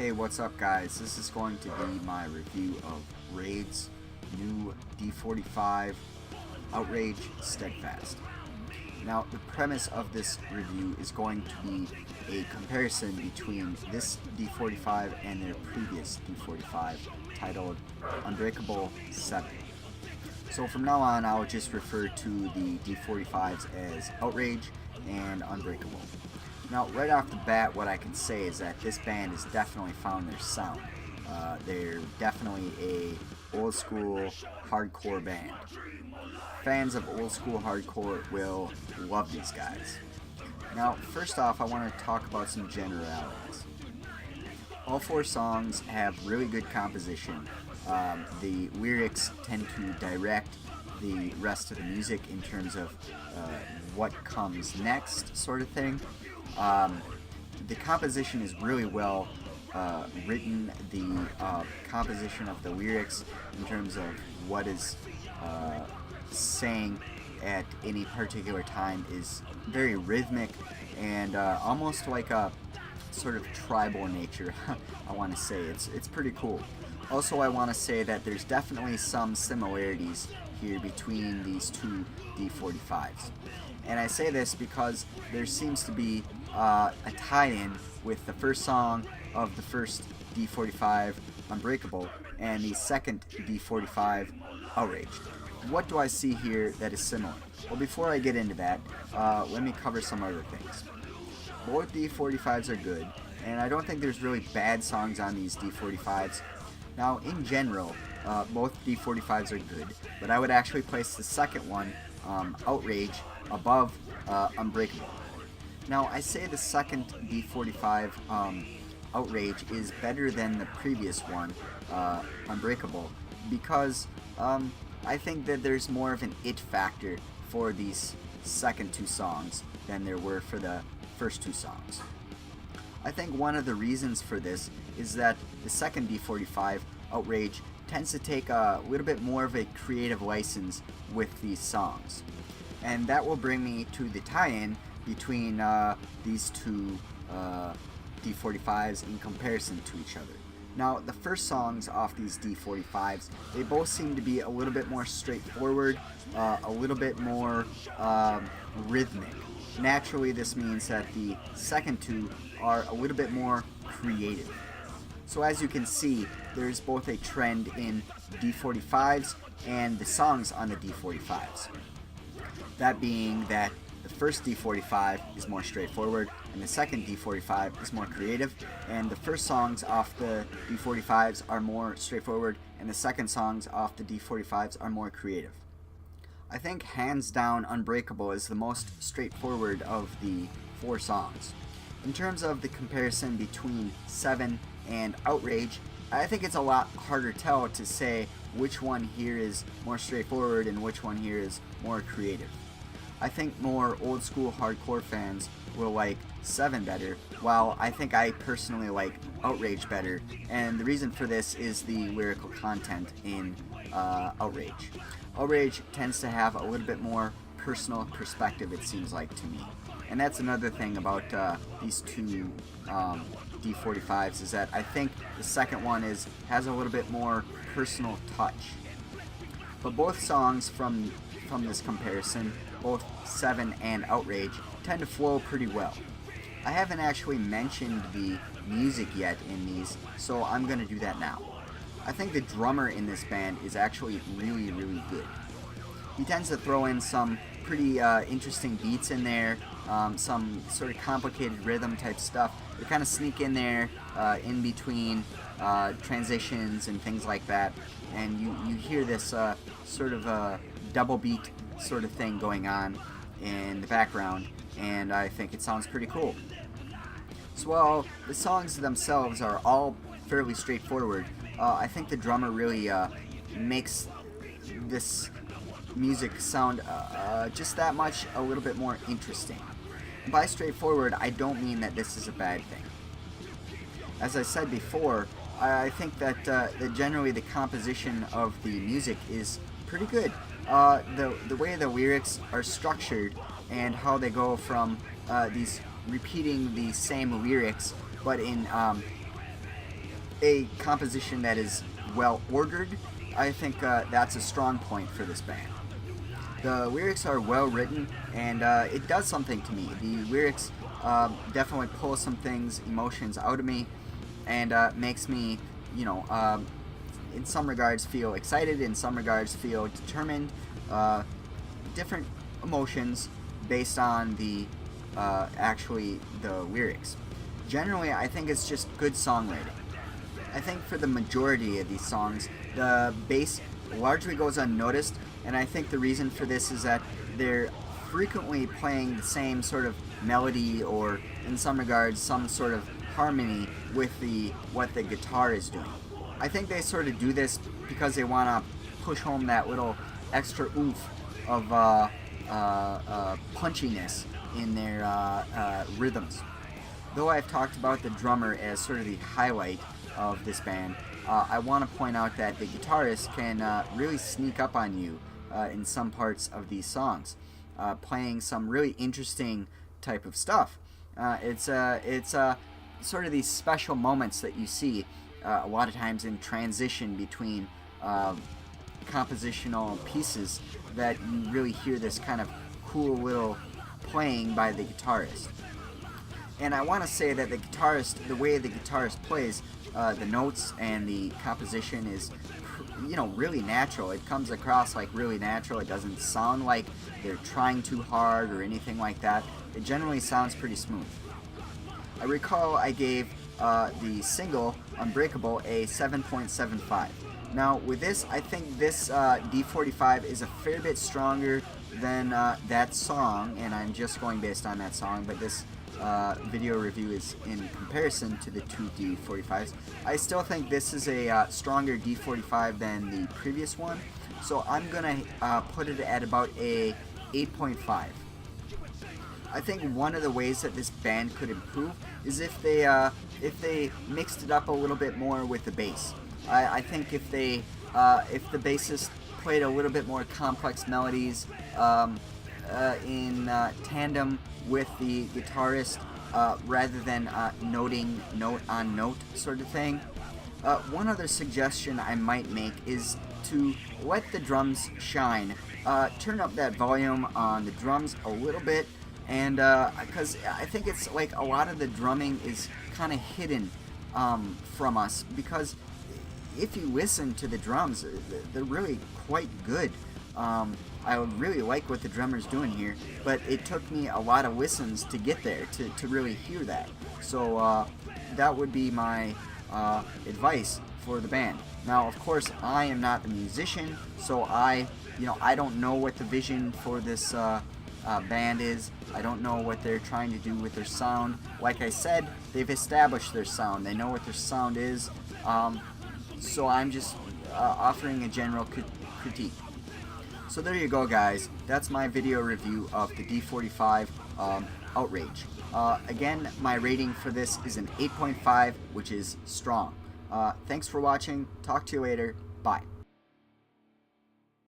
Hey, what's up guys? This is going to be my review of R.A.I.D's new D45 Outrage Steadfast. Now, the premise of this review is going to be a comparison between this D45 and their previous D45 titled Unbreakable 7. So from now on, I'll just refer to the D45s as Outrage and Unbreakable. Now, right off the bat, what I can say is that this band has definitely found their sound. They're definitely a old school hardcore band. Fans of old school hardcore will love these guys. Now, first off, I want to talk about some generalities. All four songs have really good composition. The lyrics tend to direct the rest of the music in terms of what comes next, sort of thing. The composition is really well written. The composition of the lyrics in terms of what is saying at any particular time is very rhythmic and almost like a sort of tribal nature. I want to say it's pretty cool. Also, I want to say that there's definitely some similarities here between these two D45s. And I say this because there seems to be a tie-in with the first song of the first D45 Unbreakable and the second D45 Outrage. What do I see here that is similar? Well, before I get into that, let me cover some other things. Both D45s are good, and I don't think there's really bad songs on these D45s. Now, in general, both D45s are good, but I would actually place the second one, Outrage, above Unbreakable. Now, I say the second D45 Outrage is better than the previous one, Unbreakable, because I think that there's more of an it factor for these second two songs than there were for the first two songs. I think one of the reasons for this is that the second D45 Outrage tends to take a little bit more of a creative license with these songs. And that will bring me to the tie-in between these two D45s in comparison to each other. Now, the first songs off these D45s, they both seem to be a little bit more straightforward, a little bit more rhythmic. Naturally, this means that the second two are a little bit more creative. So as you can see, there's both a trend in D45s and the songs on the D45s. That being that the first D45 is more straightforward and the second D45 is more creative, and the first songs off the D45s are more straightforward and the second songs off the D45s are more creative. I think hands down Unbreakable is the most straightforward of the four songs. In terms of the comparison between 7 and Outrage, I think it's a lot harder tell to say which one here is more straightforward and which one here is more creative. I think more old school hardcore fans will like 7 better, while I think I personally like Outrage better, and the reason for this is the lyrical content in Outrage. Outrage tends to have a little bit more personal perspective, it seems like to me. And that's another thing about these two D45s, is that I think the second one has a little bit more personal touch. But both songs from this comparison, both 7 and Outrage, tend to flow pretty well. I haven't actually mentioned the music yet in these, so I'm going to do that now. I think the drummer in this band is actually really, really good. He tends to throw in some pretty interesting beats in there, some sort of complicated rhythm type stuff. They kind of sneak in there in between transitions and things like that, and you hear this sort of double beat sort of thing going on in the background, and I think it sounds pretty cool. So while the songs themselves are all fairly straightforward, I think the drummer really makes this music sound just that much a little bit more interesting. And by straightforward, I don't mean that this is a bad thing. As I said before, I think that generally the composition of the music is pretty good. The way the lyrics are structured and how they go from these repeating the same lyrics but in a composition that is well ordered, I think that's a strong point for this band. The lyrics are well written, and it does something to me. The lyrics definitely pull some things, emotions out of me, and makes me, in some regards feel excited, in some regards feel determined. Different emotions based on the lyrics. Generally, I think it's just good songwriting. I think for the majority of these songs, the bass largely goes unnoticed, and I think the reason for this is that they're frequently playing the same sort of melody, or in some regards some sort of harmony with what the guitar is doing. I think they sort of do this because they want to push home that little extra oomph of punchiness in their rhythms. Though I've talked about the drummer as sort of the highlight of this band, I want to point out that the guitarist can really sneak up on you in some parts of these songs, playing some really interesting type of stuff. It's sort of these special moments that you see a lot of times in transition between compositional pieces, that you really hear this kind of cool little playing by the guitarist. And I want to say that the way the guitarist plays the notes and the composition is, really natural. It comes across like really natural. It doesn't sound like they're trying too hard or anything like that. It generally sounds pretty smooth. I recall I gave the single Unbreakable a 7.75. Now with this, I think this D45 is a fair bit stronger than that song, and I'm just going based on that song, but this video review is in comparison to the two D45s. I still think this is a stronger D45 than the previous one, so I'm gonna put it at about a 8.5. I think one of the ways that this band could improve is if they mixed it up a little bit more with the bass. I think if the bassist played a little bit more complex melodies in tandem with the guitarist, rather than noting note on note sort of thing. One other suggestion I might make is to let the drums shine. Turn up that volume on the drums a little bit, and because I think it's like a lot of the drumming is kind of hidden from us, because if you listen to the drums, they're really quite good. I really like what the drummer's doing here, but it took me a lot of listens to get there to really hear that. So that would be my advice for the band. Now, of course, I am not a musician, so I don't know what the vision for this band is. I don't know what they're trying to do with their sound. Like I said, they've established their sound. They know what their sound is. So I'm just offering a general critique. So there you go, guys. That's my video review of the D45 Outrage. Again, my rating for this is an 8.5, which is strong. Thanks for watching. Talk to you later. Bye.